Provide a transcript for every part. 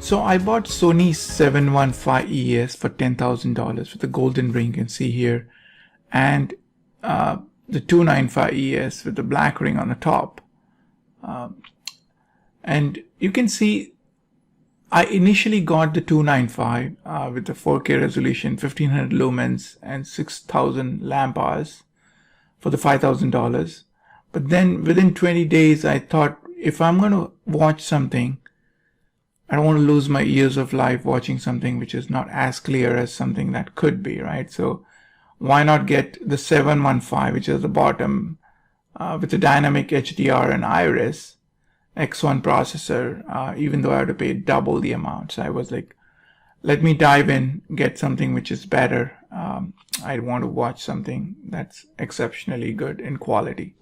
So I bought Sony 715ES for $10,000 with the golden ring you can see here, and the 295ES with the black ring on the top. And you can see I initially got the 295 with the 4K resolution, 1500 lumens and 6000 lamp hours for the $5,000. But then within 20 days I thought, if I'm going to watch something, I don't want to lose my years of life watching something which is not as clear as something that could be, right? So why not get the 715, which is the bottom, with the dynamic HDR and iris, X1 processor, even though I had to pay double the amount. So I was like, let me dive in, get something which is better. I want to watch something that's exceptionally good in quality.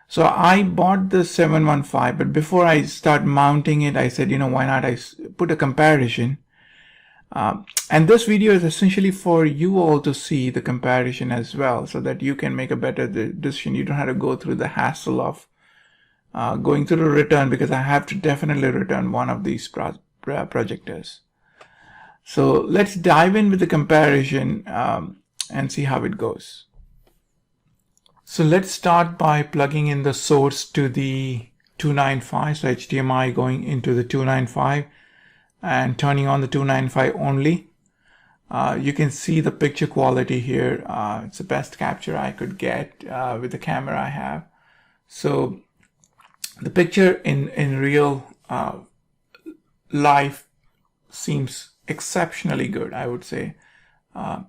So I bought the 715, but before I start mounting it, I said, why not I put a comparison. And this video is essentially for you all to see the comparison as well, so that you can make a better decision. You don't have to go through the hassle of going through the return, because I have to definitely return one of these projectors. So let's dive in with the comparison and see how it goes. So let's start by plugging in the source to the 295, so HDMI going into the 295 and turning on the 295 only. You can see the picture quality here. It's the best capture I could get with the camera I have. So the picture in real life seems exceptionally good, I would say.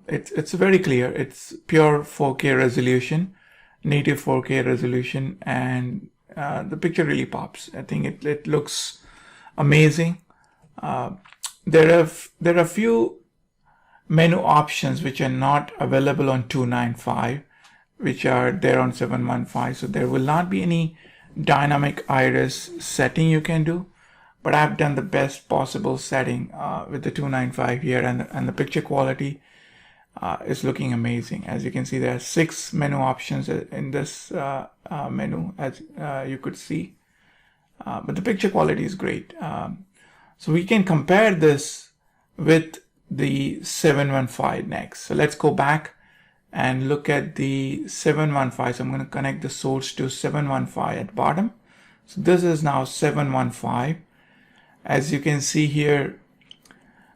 It's very clear. It's pure 4K resolution, native 4K resolution, and the picture really pops. I think it looks amazing. There are a few menu options which are not available on 295, which are there on 715. So there will not be any dynamic iris setting you can do, but I've done the best possible setting with the 295 here, and the picture quality is looking amazing. As you can see, there are 6 menu options in this menu, as you could see, but the picture quality is great. So we can compare this with the 715 next. So let's go back and look at the 715. So I'm going to connect the source to 715 at bottom. So this is now 715. As you can see here,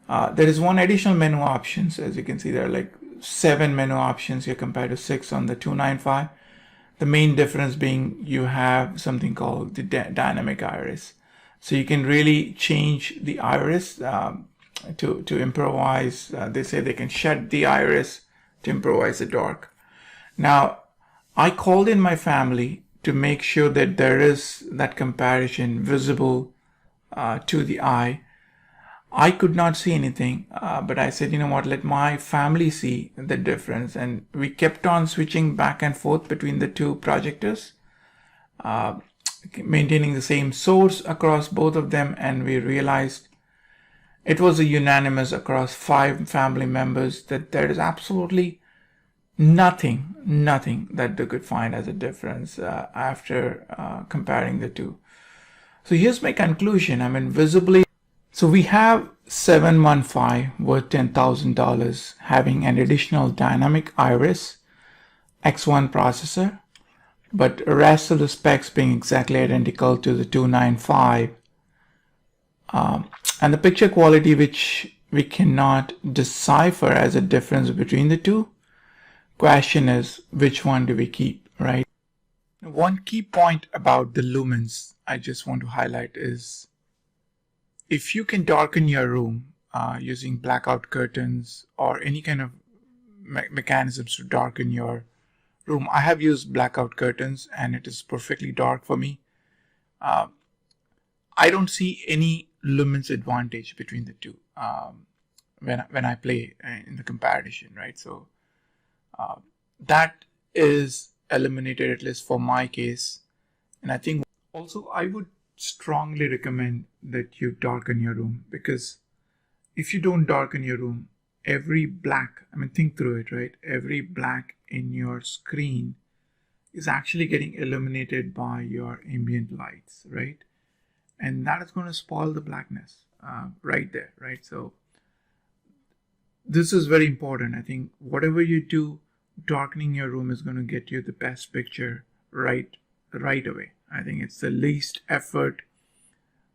there is one additional menu options. As you can see, there are like 7 menu options here compared to 6 on the 295. The main difference being you have something called the dynamic iris. So you can really change the iris to improvise. They say they can shut the iris to improvise the dark. Now, I called in my family to make sure that there is that comparison visible to the eye. I could not see anything, but I said, let my family see the difference. And we kept on switching back and forth between the two projectors, maintaining the same source across both of them, and we realized it was a unanimous across 5 family members that there is absolutely nothing that they could find as a difference after comparing the two. So here's my conclusion. Visibly, so we have 715 worth $10,000 having an additional dynamic iris, X1 processor, but the rest of the specs being exactly identical to the 295. And the picture quality, which we cannot decipher as a difference between the two. Question is, which one do we keep, right? One key point about the lumens I just want to highlight is, if you can darken your room using blackout curtains or any kind of mechanisms to darken your room. I have used blackout curtains and it is perfectly dark for me. I don't see any lumens advantage between the two when I play in the comparison, right? So that is eliminated, at least for my case. And I think also I would strongly recommend that you darken your room, because if you don't darken your room, every black, think through it, right? Every black in your screen is actually getting illuminated by your ambient lights, right? And that is going to spoil the blackness. right there, right? So this is very important. I think whatever you do, darkening your room is going to get you the best picture right away. I think it's the least effort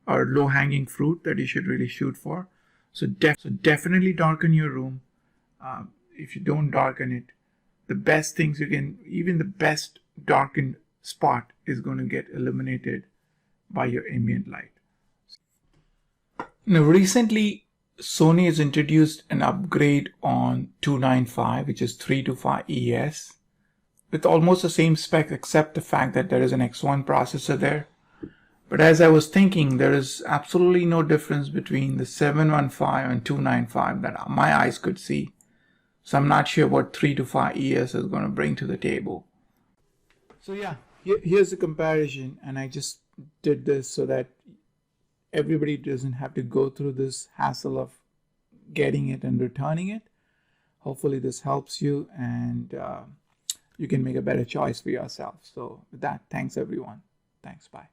or low-hanging fruit that you should really shoot for. So definitely darken your room. If you don't darken it, the best things you can, even the best darkened spot is going to get illuminated by your ambient light. Now recently Sony has introduced an upgrade on 295, which is 325ES, with almost the same spec except the fact that there is an X1 processor there. But as I was thinking, there is absolutely no difference between the 715 and 295 that my eyes could see. So I'm not sure what 325ES is going to bring to the table. So yeah, here's a comparison, and I just did this so that everybody doesn't have to go through this hassle of getting it and returning it. Hopefully this helps you, and you can make a better choice for yourself. So with that, thanks everyone. Thanks, bye.